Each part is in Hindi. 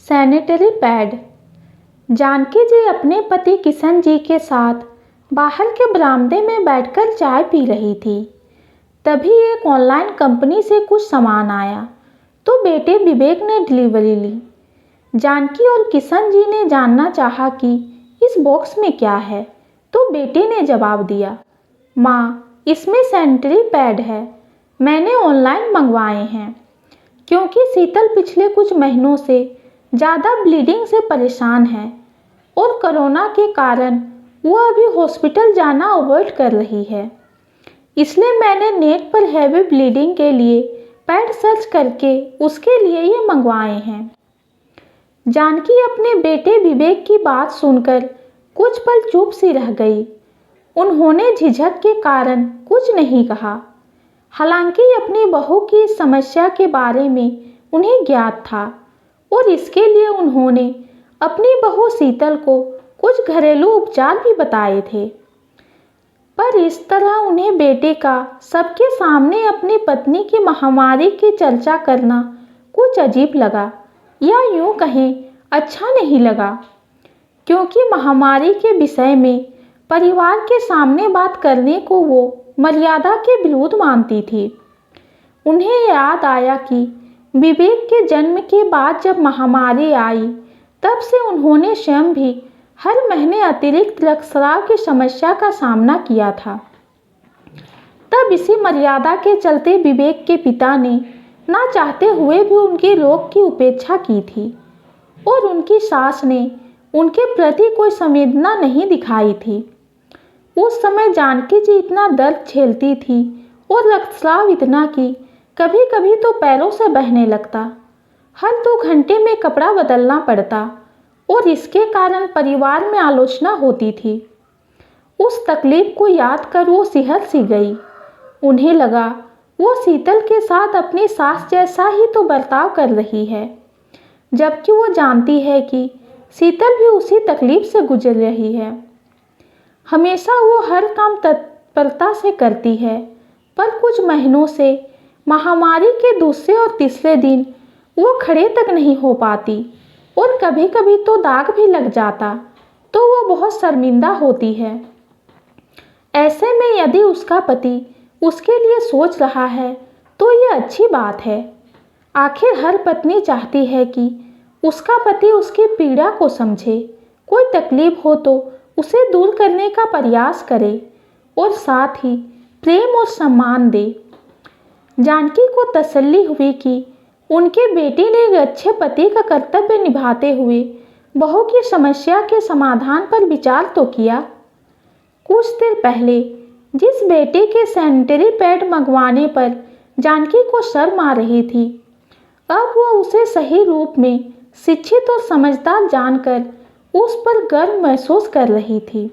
Sanitary pad. जानकी जी अपने पति किशन जी के साथ बाहर के बरामदे में बैठकर चाय पी रही थी। तभी एक ऑनलाइन कंपनी से कुछ सामान आया तो बेटे विवेक ने डिलीवरी ली। जानकी और किशन जी ने जानना चाहा कि इस बॉक्स में क्या है, तो बेटे ने जवाब दिया, माँ, इसमें सैनिटरी पैड है, मैंने ऑनलाइन मंगवाए हैं। क्योंकि शीतल पिछले कुछ महीनों से ज़्यादा ब्लीडिंग से परेशान है और कोरोना के कारण वो अभी हॉस्पिटल जाना अवॉइड कर रही है, इसलिए मैंने नेट पर हैवी ब्लीडिंग के लिए पैड सर्च करके उसके लिए ये मंगवाए हैं। जानकी अपने बेटे विवेक की बात सुनकर कुछ पल चुप सी रह गई। उन्होंने झिझक के कारण कुछ नहीं कहा। हालांकि अपनी बहू की इस समस्या के बारे में उन्हें ज्ञात था और इसके लिए उन्होंने अपनी बहू शीतल को कुछ घरेलू उपचार भी बताए थे। पर इस तरह उन्हें बेटे का सबके सामने अपनी पत्नी की महामारी की चर्चा करना कुछ अजीब लगा, या यूँ कहें अच्छा नहीं लगा, क्योंकि महामारी के विषय में परिवार के सामने बात करने को वो मर्यादा के विरुद्ध मानती थी। उन्हें याद आया कि विवेक के जन्म के बाद जब महामारी आई, तब से उन्होंने स्वयं भी हर महीने अतिरिक्त रक्तस्राव की समस्या का सामना किया था। तब इसी मर्यादा के चलते विवेक के पिता ने ना चाहते हुए भी उनके रोग की उपेक्षा की थी और उनकी सास ने उनके प्रति कोई संवेदना नहीं दिखाई थी। उस समय जानकी जी इतना दर्द झेलती थी और रक्तस्राव इतना कि कभी कभी तो पैरों से बहने लगता। हर 2 घंटे में कपड़ा बदलना पड़ता और इसके कारण परिवार में आलोचना होती थी। उस तकलीफ को याद कर वो सिहर सी गई। उन्हें लगा वो शीतल के साथ अपनी सास जैसा ही तो बर्ताव कर रही है, जबकि वो जानती है कि शीतल भी उसी तकलीफ से गुजर रही है। हमेशा वो हर काम तत्परता से करती है, पर कुछ महीनों से महामारी के दूसरे और तीसरे दिन वो खड़े तक नहीं हो पाती और कभी कभी तो दाग भी लग जाता तो वो बहुत शर्मिंदा होती है। ऐसे में यदि उसका पति उसके लिए सोच रहा है तो ये अच्छी बात है। आखिर हर पत्नी चाहती है कि उसका पति उसकी पीड़ा को समझे, कोई तकलीफ हो तो उसे दूर करने का प्रयास करे और साथ ही प्रेम और सम्मान दे। जानकी को तसल्ली हुई कि उनके बेटे ने एक अच्छे पति का कर्तव्य निभाते हुए बहू की समस्या के समाधान पर विचार तो किया। कुछ देर पहले जिस बेटे के सैनिटरी पैड मंगवाने पर जानकी को शर्म आ रही थी, अब वह उसे सही रूप में शिक्षित और समझदार जानकर उस पर गर्व महसूस कर रही थी।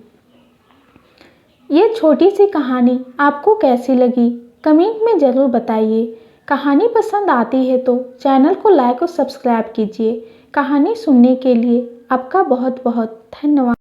ये छोटी सी कहानी आपको कैसी लगी कमेंट में ज़रूर बताइए। कहानी पसंद आती है तो चैनल को लाइक और सब्सक्राइब कीजिए। कहानी सुनने के लिए आपका बहुत बहुत धन्यवाद।